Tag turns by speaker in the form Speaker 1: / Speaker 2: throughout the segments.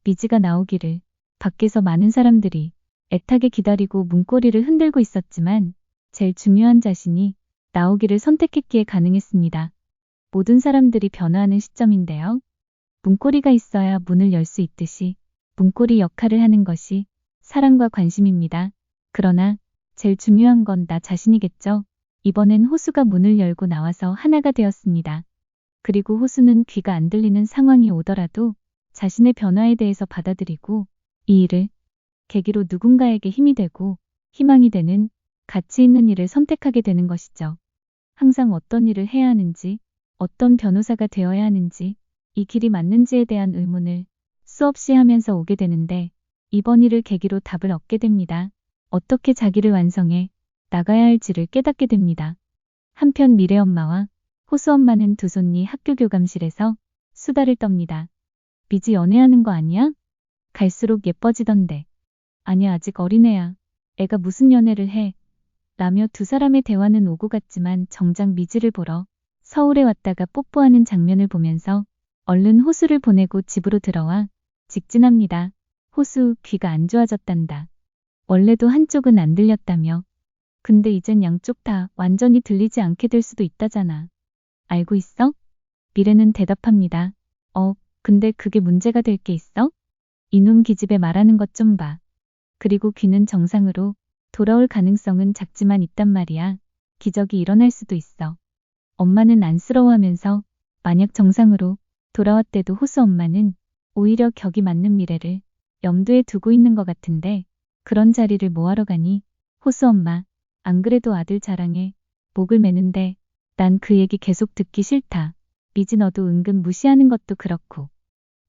Speaker 1: 미지가 나오기를 밖에서 많은 사람들이 애타게 기다리고 문고리를 흔들고 있었지만 제일 중요한 자신이 나오기를 선택했기에 가능했습니다. 모든 사람들이 변화하는 시점인데요. 문고리가 있어야 문을 열 수 있듯이 문고리 역할을 하는 것이 사랑과 관심입니다. 그러나 제일 중요한 건 나 자신이겠죠. 이번엔 호수가 문을 열고 나와서 하나가 되었습니다. 그리고 호수는 귀가 안 들리는 상황이 오더라도 자신의 변화에 대해서 받아들이고 이 일을 계기로 누군가에게 힘이 되고 희망이 되는 가치 있는 일을 선택하게 되는 것이죠. 항상 어떤 일을 해야 하는지, 어떤 변호사가 되어야 하는지, 이 길이 맞는지에 대한 의문을 수없이 하면서 오게 되는데 이번 일을 계기로 답을 얻게 됩니다. 어떻게 자기를 완성해 나가야 할지를 깨닫게 됩니다. 한편 미래 엄마와 호수 엄마는 두 손이 학교 교감실에서 수다를 떱니다. 미지 연애하는 거 아니야? 갈수록 예뻐지던데. 아니야, 아직 어린애야. 애가 무슨 연애를 해? 라며 두 사람의 대화는 오고 갔지만 정작 미지를 보러 서울에 왔다가 뽀뽀하는 장면을 보면서 얼른 호수를 보내고 집으로 들어와 직진합니다. 호수, 귀가 안 좋아졌단다. 원래도 한쪽은 안 들렸다며. 근데 이젠 양쪽 다 완전히 들리지 않게 될 수도 있다잖아. 알고 있어? 미래는 대답합니다. 근데 그게 문제가 될 게 있어? 이놈 기집애 말하는 것 좀 봐. 그리고 귀는 정상으로 돌아올 가능성은 작지만 있단 말이야. 기적이 일어날 수도 있어. 엄마는 안쓰러워하면서 만약 정상으로 돌아왔대도 호수 엄마는 오히려 격이 맞는 미래를 염두에 두고 있는 것 같은데 그런 자리를 뭐하러 가니? 호수 엄마, 안 그래도 아들 자랑에 목을 매는데 난 그 얘기 계속 듣기 싫다. 미지 너도 은근 무시하는 것도 그렇고.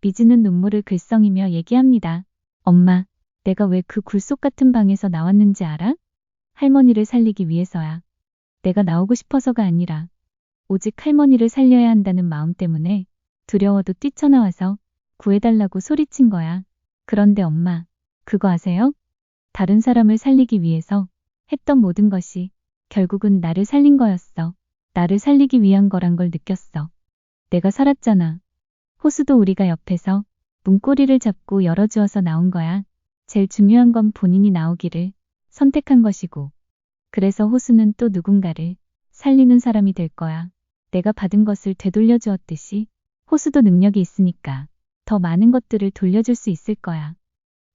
Speaker 1: 미지는 눈물을 글썽이며 얘기합니다. 엄마, 내가 왜 그 굴속 같은 방에서 나왔는지 알아? 할머니를 살리기 위해서야. 내가 나오고 싶어서가 아니라 오직 할머니를 살려야 한다는 마음 때문에 두려워도 뛰쳐나와서 구해달라고 소리친 거야. 그런데 엄마, 그거 아세요? 다른 사람을 살리기 위해서 했던 모든 것이 결국은 나를 살린 거였어. 나를 살리기 위한 거란 걸 느꼈어. 내가 살았잖아. 호수도 우리가 옆에서 문고리를 잡고 열어주어서 나온 거야. 제일 중요한 건 본인이 나오기를 선택한 것이고. 그래서 호수는 또 누군가를 살리는 사람이 될 거야. 내가 받은 것을 되돌려 주었듯이 호수도 능력이 있으니까 더 많은 것들을 돌려줄 수 있을 거야.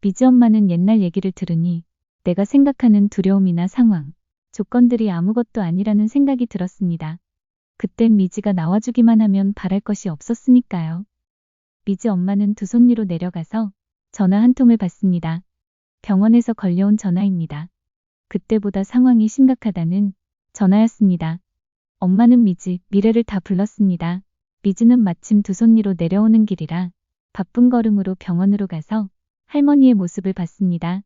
Speaker 1: 미지 엄마는 옛날 얘기를 들으니 내가 생각하는 두려움이나 상황, 조건들이 아무것도 아니라는 생각이 들었습니다. 그땐 미지가 나와주기만 하면 바랄 것이 없었으니까요. 미지 엄마는 두 손 위로 내려가서 전화 한 통을 받습니다. 병원에서 걸려온 전화입니다. 그때보다 상황이 심각하다는 전화였습니다. 엄마는 미래를 다 불렀습니다. 미지는 마침 두 손 위로 내려오는 길이라 바쁜 걸음으로 병원으로 가서 할머니의 모습을 봤습니다.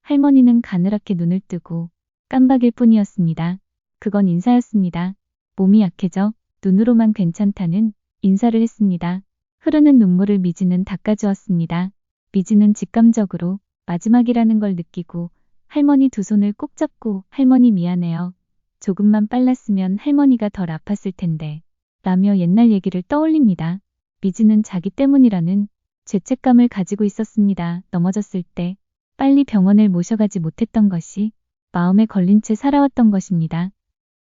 Speaker 1: 할머니는 가늘하게 눈을 뜨고 깜박일 뿐이었습니다. 그건 인사였습니다. 몸이 약해져 눈으로만 괜찮다는 인사를 했습니다. 흐르는 눈물을 미지는 닦아주었습니다. 미지는 직감적으로 마지막이라는 걸 느끼고 할머니 두 손을 꼭 잡고 할머니 미안해요. 조금만 빨랐으면 할머니가 덜 아팠을 텐데 라며 옛날 얘기를 떠올립니다. 미지는 자기 때문이라는 죄책감을 가지고 있었습니다. 넘어졌을 때 빨리 병원을 모셔가지 못했던 것이 마음에 걸린 채 살아왔던 것입니다.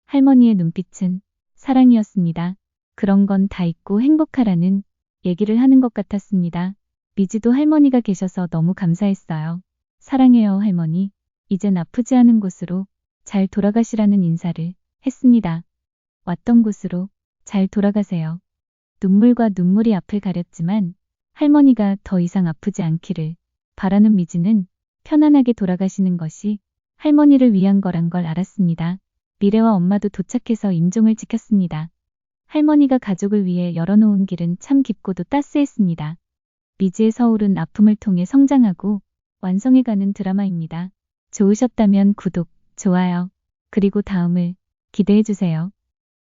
Speaker 1: 할머니의 눈빛은 사랑이었습니다. 그런 건 다 잊고 행복하라는 얘기를 하는 것 같았습니다. 미지도 할머니가 계셔서 너무 감사했어요. 사랑해요 할머니. 이젠 아프지 않은 곳으로 잘 돌아가시라는 인사를 했습니다. 왔던 곳으로 잘 돌아가세요. 눈물과 눈물이 앞을 가렸지만 할머니가 더 이상 아프지 않기를 바라는 미지는 편안하게 돌아가시는 것이 할머니를 위한 거란 걸 알았습니다. 미래와 엄마도 도착해서 임종을 지켰습니다. 할머니가 가족을 위해 열어놓은 길은 참 깊고도 따스했습니다. 미지의 서울은 아픔을 통해 성장하고 완성해가는 드라마입니다. 좋으셨다면 구독, 좋아요, 그리고 다음을 기대해주세요.